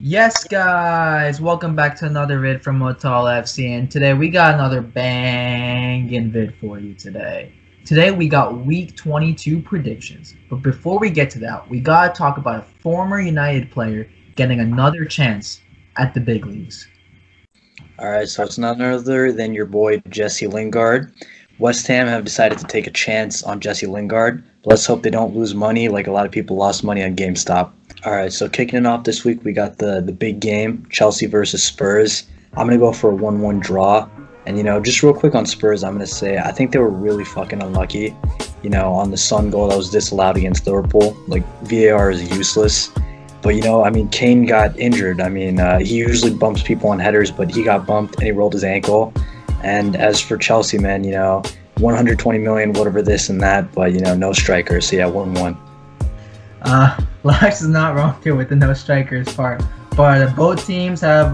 Yes, guys, welcome back to another vid from Mutal FC, and today we got another banging vid for you today. Today we got Week 22 predictions, but before we get to that, we gotta talk about a former United player getting another chance at the big leagues. All right, so it's none other than your boy Jesse Lingard. West Ham have decided to take a chance on Jesse Lingard. Let's hope they don't lose money like a lot of people lost money on GameStop. All right, so kicking it off this week, we got the big game, Chelsea versus Spurs. I'm gonna go for a 1-1 draw. And just real quick on Spurs, I'm gonna say I think they were really fucking unlucky. On the Sun goal that was disallowed against Liverpool. Like VAR is useless. But Kane got injured. He usually bumps people on headers, but he got bumped and he rolled his ankle. And as for Chelsea, man, 120 million, whatever this and that, but no striker. So yeah, 1-1. Lax is not wrong here with the no strikers part, but both teams have.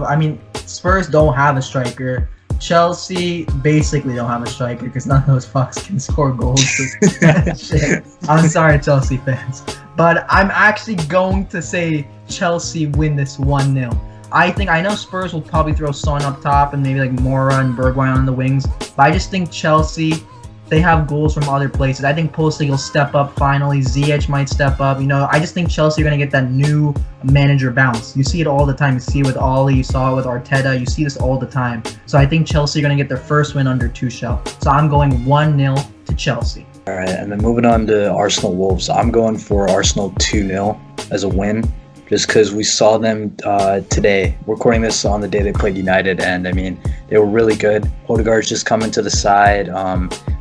Spurs don't have a striker. Chelsea basically don't have a striker because none of those fucks can score goals. Shit. I'm sorry, Chelsea fans, but I'm actually going to say Chelsea win this 1-0. I know Spurs will probably throw Son up top and maybe like Mora and Bergwijn on the wings, but I just think Chelsea, they have goals from other places. I think Pulisic will step up finally. Ziyech might step up. I just think Chelsea are going to get that new manager bounce. You see it all the time. You see it with Oli. You saw it with Arteta. You see this all the time. So I think Chelsea are going to get their first win under Tuchel. So I'm going 1-0 to Chelsea. All right, and then moving on to Arsenal Wolves, I'm going for Arsenal 2-0 as a win. Just because we saw them today, recording this on the day they played United, and they were really good. Odegaard's just coming to the side.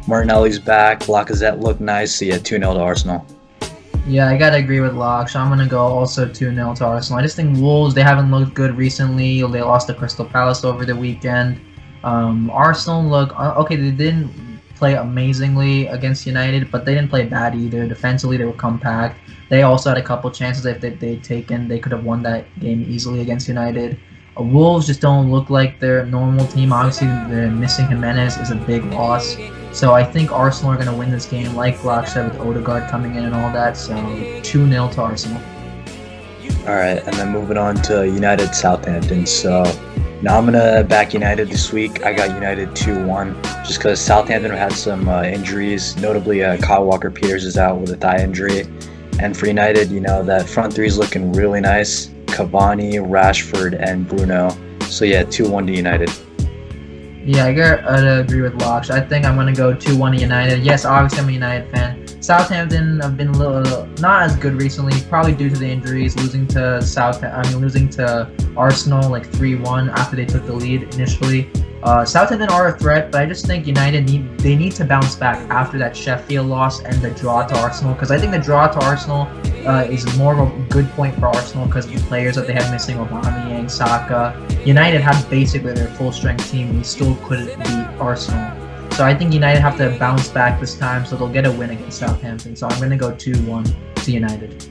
Martinelli's back. Lacazette looked nice. So yeah, 2-0 to Arsenal. Yeah, I gotta agree with Locke. So I'm gonna go also 2-0 to Arsenal. I just think Wolves, they haven't looked good recently. They lost to Crystal Palace over the weekend. Arsenal look okay. They didn't play amazingly against United, but they didn't play bad either. Defensively, they were compact. They also had a couple chances. If they'd taken, they could have won that game easily against United. Wolves just don't look like their normal team. Obviously, they're missing Jimenez is a big loss. So I think Arsenal are going to win this game, like Glock said, with Odegaard coming in and all that. So 2-0 to Arsenal. All right, and then moving on to United Southampton. So now I'm gonna back United this week. I got United 2-1 just because Southampton had some injuries. Notably, Kyle Walker-Peters is out with a thigh injury. And for United, that front three is looking really nice. Cavani, Rashford, and Bruno. So yeah, 2-1 to United. Yeah, I gotta agree with Locke. I think I'm gonna go 2-1 to United. Yes, obviously I'm a United fan. Southampton have been a little not as good recently, probably due to the injuries, losing to Arsenal like 3-1 after they took the lead initially. Southampton are a threat, but I just think United need to bounce back after that Sheffield loss and the draw to Arsenal, because I think the draw to Arsenal is more of a good point for Arsenal because of the players that they had missing, Aubameyang, Saka. United had basically their full strength team and still couldn't beat Arsenal. So I think United have to bounce back this time, so they'll get a win against Southampton. So I'm going to go 2-1 to United.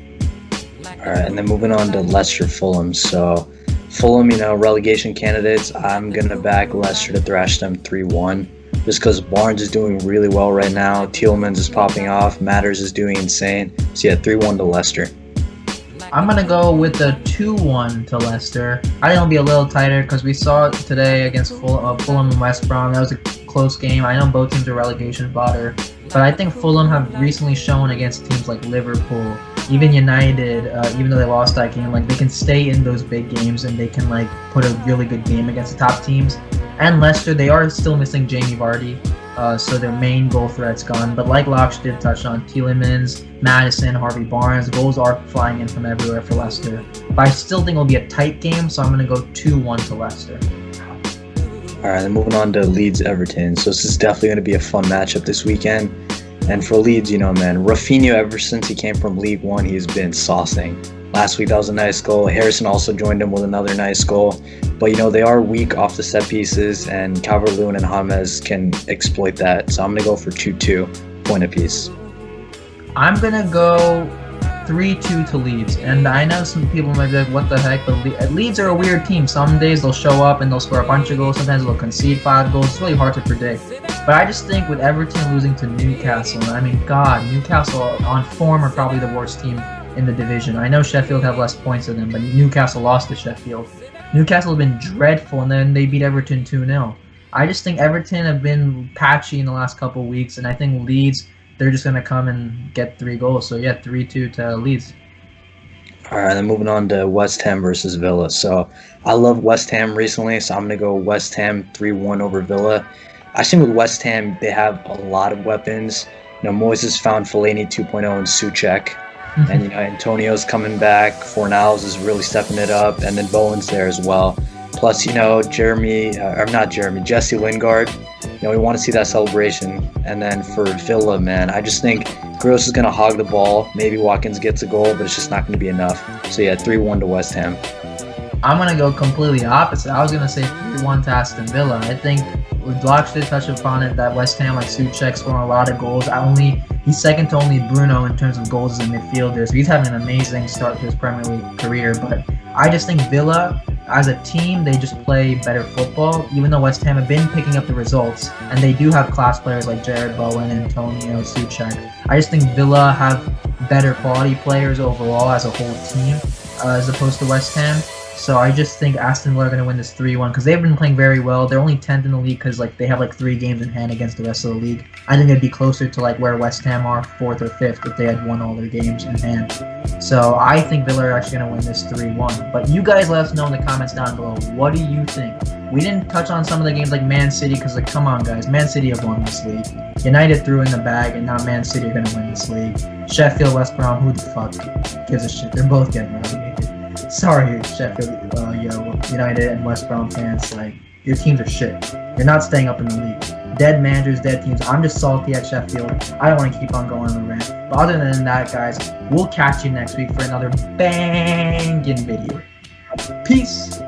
All right, and then moving on to Leicester Fulham. So Fulham, relegation candidates. I'm going to back Leicester to thrash them 3-1 just because Barnes is doing really well right now. Tielemans is popping off. Matters is doing insane. So yeah, 3-1 to Leicester. I'm going to go with the 2-1 to Leicester. I think it'll be a little tighter because we saw it today against Fulham and West Brom. That was a close game. I know both teams are relegation fodder, but I think Fulham have recently shown against teams like Liverpool, even United, even though they lost that game, like they can stay in those big games and they can like put a really good game against the top teams. And Leicester, they are still missing Jamie Vardy, so their main goal threat's gone. But like Locke did touch on, Tielemans, Maddison, Harvey Barnes, goals are flying in from everywhere for Leicester. But I still think it'll be a tight game, so I'm going to go 2-1 to Leicester. All right, then moving on to Leeds Everton. So this is definitely going to be a fun matchup this weekend. And for Leeds, man, Rafinha, ever since he came from League One, he's been saucing. Last week, that was a nice goal. Harrison also joined him with another nice goal. But, they are weak off the set pieces, and Calvert-Lewin and James can exploit that. So I'm going to go for 2-2, point apiece. I'm going to go 3-2 to Leeds. And I know some people might be like, what the heck? But Leeds are a weird team. Some days they'll show up and they'll score a bunch of goals. Sometimes they'll concede 5 goals. It's really hard to predict. But I just think with Everton losing to Newcastle, Newcastle on form are probably the worst team in the division. I know Sheffield have less points than them, but Newcastle lost to Sheffield. Newcastle have been dreadful, and then they beat Everton 2-0. I just think Everton have been patchy in the last couple of weeks, and I think Leeds, they're just going to come and get 3 goals. So, yeah, 3-2 to Leeds. All right, then moving on to West Ham versus Villa. So I love West Ham recently, so I'm going to go West Ham 3-1 over Villa. I think with West Ham, they have a lot of weapons. Moises found Fellaini 2.0 and Souček. And, Antonio's coming back. Fornals is really stepping it up. And then Bowen's there as well. Plus, Jesse Lingard. We want to see that celebration. And then for Villa, man, I just think Gross is going to hog the ball. Maybe Watkins gets a goal, but it's just not going to be enough. So, yeah, 3-1 to West Ham. I'm going to go completely opposite. I was going to say 3-1 to Aston Villa. I think Block did touch upon it that West Ham, like Souček, scoring a lot of goals. He's second to only Bruno in terms of goals as a midfielder, so he's having an amazing start to his Premier League career. But I just think Villa, as a team, they just play better football, even though West Ham have been picking up the results, and they do have class players like Jared Bowen, Antonio, Souček. I just think Villa have better quality players overall as a whole team, as opposed to West Ham. So I just think Aston Villa are going to win this 3-1 because they've been playing very well. They're only 10th in the league because they have 3 games in hand against the rest of the league. I think it'd be closer to where West Ham are, 4th or 5th, if they had won all their games in hand. So I think Villa are actually going to win this 3-1. But you guys let us know in the comments down below. What do you think? We didn't touch on some of the games like Man City because come on guys, Man City have won this league. United threw in the bag and now Man City are going to win this league. Sheffield, West Brom, who the fuck gives a shit? They're both getting relegated. Sorry, Sheffield, United and West Brom fans. Your teams are shit. You're not staying up in the league. Dead managers, dead teams. I'm just salty at Sheffield. I don't want to keep on going on the rant. But other than that, guys, we'll catch you next week for another banging video. Peace.